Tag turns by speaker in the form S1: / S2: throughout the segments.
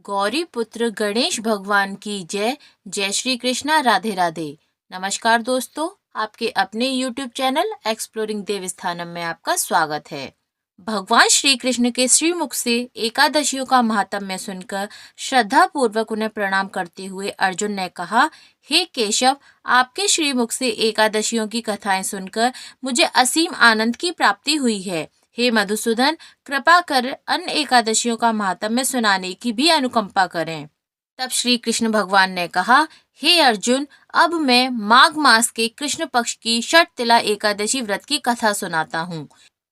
S1: गौरी पुत्र गणेश भगवान की जय। जय श्री कृष्णा, राधे राधे। नमस्कार दोस्तों, आपके अपने YouTube चैनल एक्सप्लोरिंग देवस्थानम में आपका स्वागत है। भगवान श्री कृष्ण के श्रीमुख से एकादशियों का महात्म्य सुनकर श्रद्धा पूर्वक उन्हें प्रणाम करते हुए अर्जुन ने कहा, हे केशव, आपके श्रीमुख से एकादशियों की कथाएं सुनकर मुझे असीम आनंद की प्राप्ति हुई है। हे मधुसूदन, कृपा कर अन्य एकादशियों का महात्म्य सुनाने की भी अनुकंपा करें। तब श्री कृष्ण भगवान ने कहा, हे अर्जुन, अब मैं माघ मास के कृष्ण पक्ष की षटतिला एकादशी व्रत की कथा सुनाता हूँ।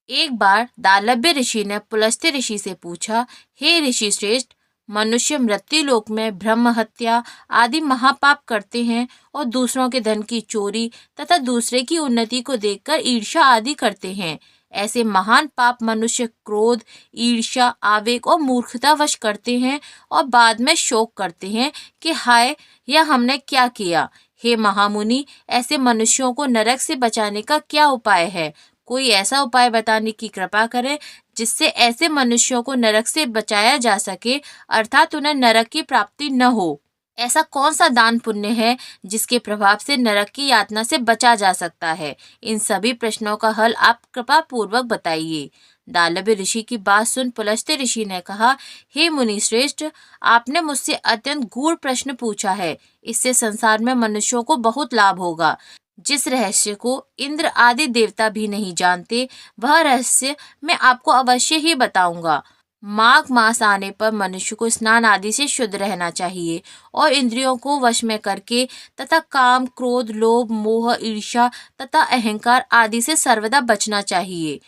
S1: एक बार दालभ्य ऋषि ने पुलस्त्य ऋषि से पूछा, हे ऋषि श्रेष्ठ, मनुष्य मृत्यु लोक में ब्रह्म हत्या आदि महापाप करते हैं और दूसरों के धन की चोरी तथा दूसरे की उन्नति को देखकर ईर्ष्या आदि करते हैं। ऐसे महान पाप मनुष्य क्रोध, ईर्ष्या, आवेग और मूर्खता वश करते हैं और बाद में शोक करते हैं कि हाय, यह हमने क्या किया। हे महामुनि, ऐसे मनुष्यों को नरक से बचाने का क्या उपाय है? कोई ऐसा उपाय बताने की कृपा करें जिससे ऐसे मनुष्यों को नरक से बचाया जा सके, अर्थात उन्हें नरक की प्राप्ति न हो। ऐसा कौन सा दान पुण्य है जिसके प्रभाव से नरक की यातना से बचा जा सकता है? इन सभी प्रश्नों का हल आप कृपा पूर्वक बताइए। दालभ्य ऋषि की बात सुन पुलस्त्य ऋषि ने कहा, हे मुनि श्रेष्ठ, आपने मुझसे अत्यंत गूढ़ प्रश्न पूछा है। इससे संसार में मनुष्यों को बहुत लाभ होगा। जिस रहस्य को इंद्र आदि देवता भी नहीं जानते, वह रहस्य मैं आपको अवश्य ही बताऊंगा। माघ मास आने पर मनुष्य को स्नान आदि से शुद्ध रहना चाहिए और इंद्रियों को वश में करके तथा काम, क्रोध, लोभ, मोह, ईर्ष्या तथा अहंकार आदि से सर्वदा बचना चाहिए।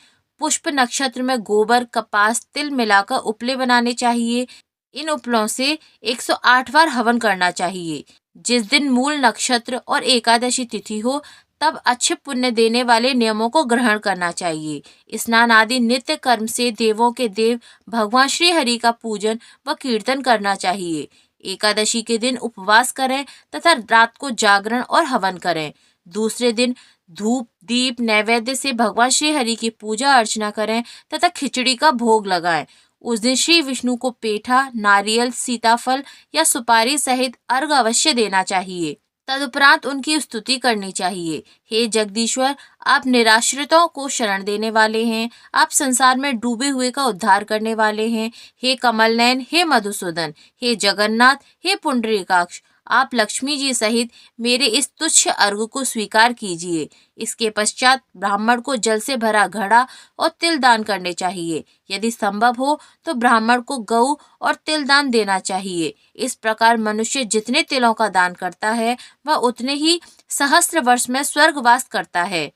S1: पुष्प नक्षत्र में गोबर, कपास, तिल मिलाकर उपले बनाने चाहिए। इन उपलों से 108 बार हवन करना चाहिए। जिस दिन मूल नक्षत्र और एकादशी तिथि हो, तब अच्छे पुण्य देने वाले नियमों को ग्रहण करना चाहिए। स्नान आदि नित्य कर्म से देवों के देव भगवान श्री हरि का पूजन व कीर्तन करना चाहिए। एकादशी के दिन उपवास करें तथा रात को जागरण और हवन करें। दूसरे दिन धूप, दीप, नैवेद्य से भगवान श्री हरि की पूजा अर्चना करें तथा खिचड़ी का भोग लगाएं। उस दिन श्री विष्णु को पेठा, नारियल, सीताफल या सुपारी सहित अर्घ अवश्य देना चाहिए। तदुपरांत उनकी स्तुति करनी चाहिए। हे जगदीश्वर, आप निराश्रितों को शरण देने वाले हैं। आप संसार में डूबे हुए का उद्धार करने वाले हैं। हे कमलनयन, हे मधुसूदन, हे जगन्नाथ, हे पुंडरीकाक्ष, आप लक्ष्मी जी सहित मेरे इस तुच्छ अर्घ को स्वीकार कीजिए। इसके पश्चात ब्राह्मण को जल से भरा घड़ा और तिल दान करने चाहिए। यदि संभव हो तो ब्राह्मण को गऊ और तिल दान देना चाहिए। इस प्रकार मनुष्य जितने तिलों का दान करता है, वह उतने ही सहस्त्र वर्ष में स्वर्गवास करता है।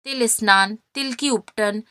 S1: तिल स्नान, तिल की उपटन,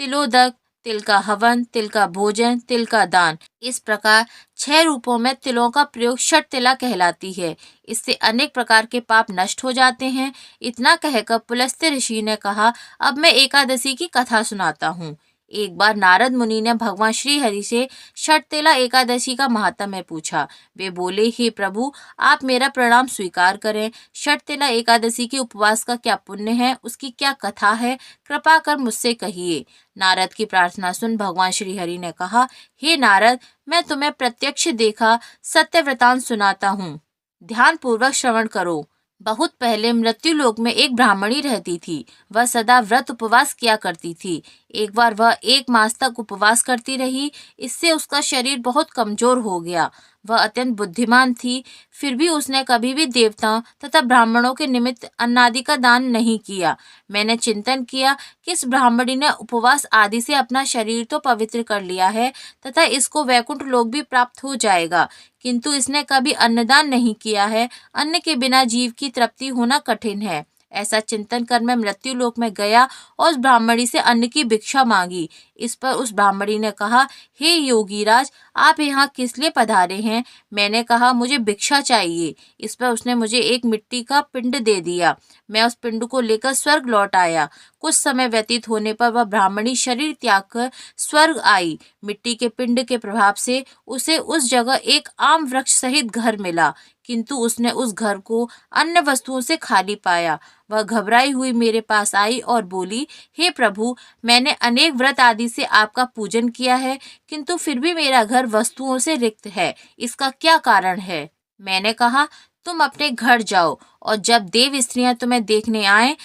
S1: तिलोदक, तिल का हवन, तिल का भोजन, तिल का दान, इस प्रकार 6 रूपों में तिलों का प्रयोग षटतिला कहलाती है। इससे अनेक प्रकार के पाप नष्ट हो जाते हैं। इतना कहकर पुलस्त्य ऋषि ने कहा, अब मैं एकादशी की कथा सुनाता हूँ। एक बार नारद मुनि ने भगवान श्री हरि से षटतिला एकादशी का महात्म्य पूछा। वे बोले, हे प्रभु, आप मेरा प्रणाम स्वीकार करें। षटतिला एकादशी के उपवास का क्या पुण्य है, उसकी क्या कथा है, कृपा कर मुझसे कहिए। नारद की प्रार्थना सुन भगवान श्री हरि ने कहा, हे नारद, मैं तुम्हें प्रत्यक्ष देखा सत्य वृतांत सुनाता हूँ। ध्यान पूर्वक श्रवण करो। बहुत पहले मृत्यु लोक में एक ब्राह्मणी रहती थी। वह सदा व्रत उपवास किया करती थी। एक बार वह 1 मास तक उपवास करती रही। इससे उसका शरीर बहुत कमजोर हो गया। वह अत्यंत बुद्धिमान थी, फिर भी उसने कभी भी देवताओं तथा ब्राह्मणों के निमित्त अन्नादि का दान नहीं किया। मैंने चिंतन किया कि इस ब्राह्मणी ने उपवास आदि से अपना शरीर तो पवित्र कर लिया है तथा इसको वैकुंठ लोक भी प्राप्त हो जाएगा, किंतु इसने कभी अन्नदान नहीं किया है। अन्न के बिना जीव की तृप्ति होना कठिन है। ऐसा चिंतन कर मैं मृत्यु लोक में गया और उस ब्राह्मणी से अन्न की भिक्षा मांगी। इस पर उस ब्राह्मणी ने कहा, हे योगीराज, आप यहाँ किस लिए पधारे हैं? मैंने कहा, मुझे भिक्षा चाहिए। इस पर उसने मुझे एक मिट्टी का पिंड दे दिया। मैं उस पिंड को लेकर स्वर्ग लौट आया। कुछ समय व्यतीत होने पर वह ब्राह्मणी शरीर त्याग कर स्वर्ग आई। मिट्टी के पिंड के प्रभाव से उसे उस जगह एक आम वृक्ष सहित घर मिला, किंतु उसने उस घर को अन्य वस्तुओं से खाली पाया। वह घबराई हुई मेरे पास आई और बोली, हे प्रभु, मैंने अनेक व्रत आदि से आपका पूजन किया है, किंतु फिर भी मेरा घर वस्तुओं से रिक्त है। इसका क्या कारण है? मैंने कहा, तुम अपने घर जाओ और जब देव स्त्रियां तुम्हें देखने आए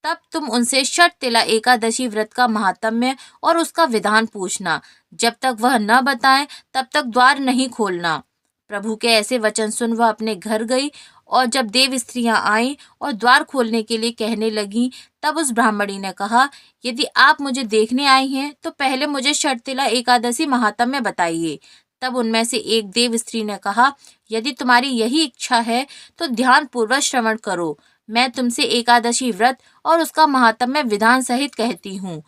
S1: तब तुम उनसे षटतिला एकादशी व्रत का महात्म्य और उसका विधान पूछना। जब तक वह न बताएं तब तक द्वार नहीं खोलना। प्रभु के ऐसे वचन सुन वह अपने घर गई और जब देव स्त्रियां आईं और द्वार खोलने के लिए कहने लगीं, तब उस ब्राह्मणी ने कहा, यदि आप मुझे देखने आई हैं तो पहले मुझे षटतिला एकादशी महात्म्य बताइए। तब उनमें से एक देव स्त्री ने कहा, यदि तुम्हारी यही इच्छा है तो ध्यान पूर्वक श्रवण करो। मैं तुमसे एकादशी व्रत और उसका महात्म्य विधान सहित कहती हूँ।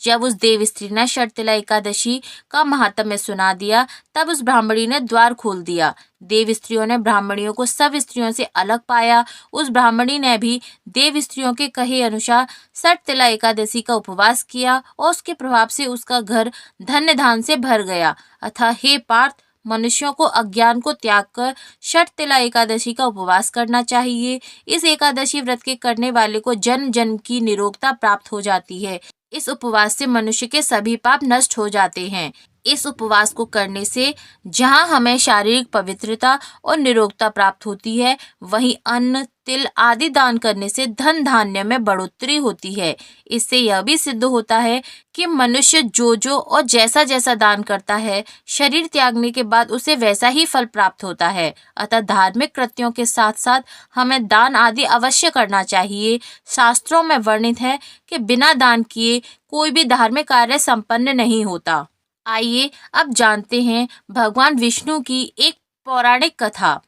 S1: जब उस देव स्त्री ने षटतिला एकादशी का महात्म्य सुना दिया, तब उस ब्राह्मणी ने द्वार खोल दिया। देव स्त्रियों ने ब्राह्मणियों को सब स्त्रियों से अलग पाया। उस ब्राह्मणी ने भी देव स्त्रियों के कहे अनुसार षटतिला एकादशी का उपवास किया और उसके प्रभाव से उसका घर धन्य धान से भर गया। अतः हे पार्थ, मनुष्यों को अज्ञान को त्याग कर षटतिला एकादशी का उपवास करना चाहिए। इस एकादशी व्रत के करने वाले को जन्म जन्म की निरोगता प्राप्त हो जाती है। इस उपवास से मनुष्य के सभी पाप नष्ट हो जाते हैं। इस उपवास को करने से जहाँ हमें शारीरिक पवित्रता और निरोगता प्राप्त होती है, वहीं अन्न, तिल आदि दान करने से धन धान्य में बढ़ोतरी होती है। इससे यह भी सिद्ध होता है कि मनुष्य जो और जैसा जैसा दान करता है, शरीर त्यागने के बाद उसे वैसा ही फल प्राप्त होता है। अतः धार्मिक कृत्यों के साथ साथ हमें दान आदि अवश्य करना चाहिए। शास्त्रों में वर्णित है कि बिना दान किए कोई भी धार्मिक कार्य संपन्न नहीं होता। आइए अब जानते हैं भगवान विष्णु की एक पौराणिक कथा।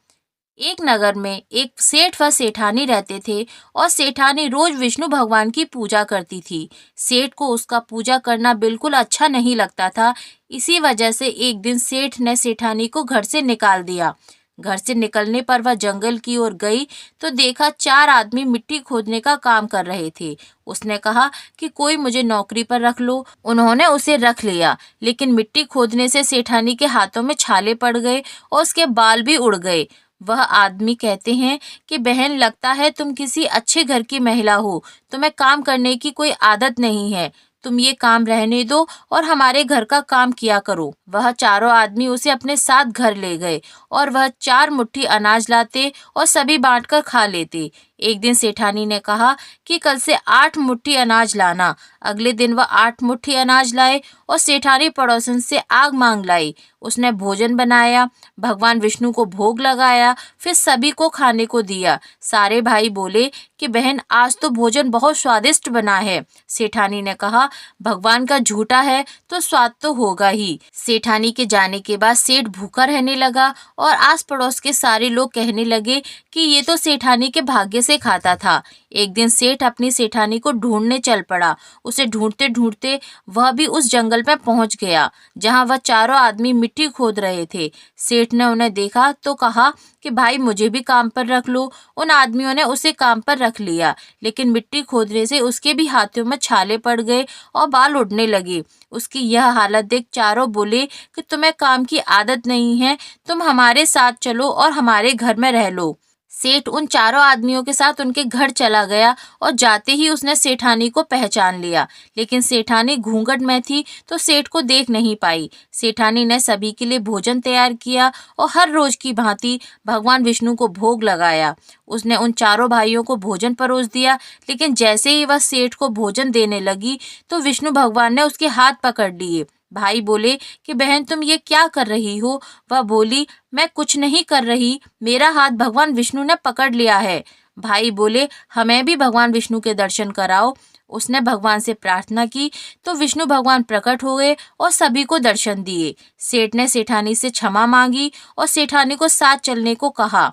S1: एक नगर में एक सेठ व सेठानी रहते थे और सेठानी रोज विष्णु भगवान की पूजा करती थी। सेठ को उसका पूजा करना बिल्कुल अच्छा नहीं लगता था। इसी वजह से एक दिन सेठ ने सेठानी को घर से निकाल दिया। घर से निकलने पर वह जंगल की ओर गई तो देखा 4 आदमी मिट्टी खोदने का काम कर रहे थे। उसने कहा कि कोई मुझे नौकरी पर रख लो। उन्होंने उसे रख लिया, लेकिन मिट्टी खोदने से सेठानी के हाथों में छाले पड़ गए और उसके बाल भी उड़ गए। वह आदमी कहते हैं कि बहन, लगता है तुम किसी अच्छे घर की महिला हो, तुम्हें काम करने की कोई आदत नहीं है। तुम ये काम रहने दो और हमारे घर का काम किया करो। वह चारों आदमी उसे अपने साथ घर ले गए और वह 4 मुट्ठी अनाज लाते और सभी बांटकर खा लेते। एक दिन सेठानी ने कहा कि कल से 8 मुट्ठी अनाज लाना। अगले दिन वह 8 मुट्ठी अनाज लाए और सेठानी पड़ोसन से आग मांग लाई। उसने भोजन बनाया, भगवान विष्णु को भोग लगाया, फिर सभी को खाने को दिया। सारे भाई बोले कि बहन, आज तो भोजन बहुत स्वादिष्ट बना है। सेठानी ने कहा, भगवान का झूठा है तो स्वाद तो होगा ही। सेठानी के जाने के बाद सेठ भूखा रहने लगा और आस पड़ोस के सारे लोग कहने लगे कि ये तो सेठानी के भाग्य से खाता था। एक दिन सेठ अपनी सेठानी को ढूंढने चल पड़ा। उसे ढूंढते ढूंढते वह भी उस जंगल में पहुंच गया जहां वह चारों आदमी मिट्टी खोद रहे थे। सेठ ने उन्हें देखा तो कहा कि भाई, मुझे भी काम पर रख लो। उन आदमियों ने उसे काम पर रख लिया, लेकिन मिट्टी खोदने से उसके भी हाथों में छाले पड़ गए और बाल उड़ने लगे। उसकी यह हालत देख चारों बोले कि तुम्हें काम की आदत नहीं है, तुम हमारे साथ चलो और हमारे घर में रह लो। सेठ उन चारों आदमियों के साथ उनके घर चला गया और जाते ही उसने सेठानी को पहचान लिया, लेकिन सेठानी घूंघट में थी तो सेठ को देख नहीं पाई। सेठानी ने सभी के लिए भोजन तैयार किया और हर रोज की भांति भगवान विष्णु को भोग लगाया। उसने उन चारों भाइयों को भोजन परोस दिया, लेकिन जैसे ही वह सेठ को भोजन देने लगी तो विष्णु भगवान ने उसके हाथ पकड़ लिए। भाई बोले कि बहन, तुम ये क्या कर रही हो? वह बोली, मैं कुछ नहीं कर रही, मेरा हाथ भगवान विष्णु ने पकड़ लिया है। भाई बोले, हमें भी भगवान विष्णु के दर्शन कराओ। उसने भगवान से प्रार्थना की तो विष्णु भगवान प्रकट हो गए और सभी को दर्शन दिए। सेठ ने सेठानी से क्षमा मांगी और सेठानी को साथ चलने को कहा।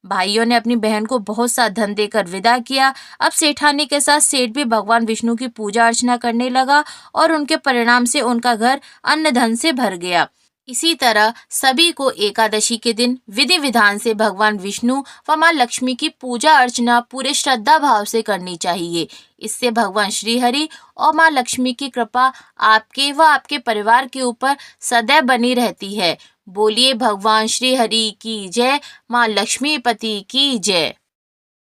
S1: भाइयों ने अपनी बहन को बहुत सा धन देकर विदा किया। अब सेठानी के साथ सेठ भी भगवान विष्णु की पूजा अर्चना करने लगा और उनके परिणाम से उनका घर अन्न धन से भर गया। इसी तरह सभी को एकादशी के दिन विधि विधान से भगवान विष्णु व माँ लक्ष्मी की पूजा अर्चना पूरे श्रद्धा भाव से करनी चाहिए। इससे भगवान श्री हरि और माँ लक्ष्मी की कृपा आपके व आपके परिवार के ऊपर सदैव बनी रहती है। बोलिए भगवान श्री हरि की जय, माँ लक्ष्मीपति की जय।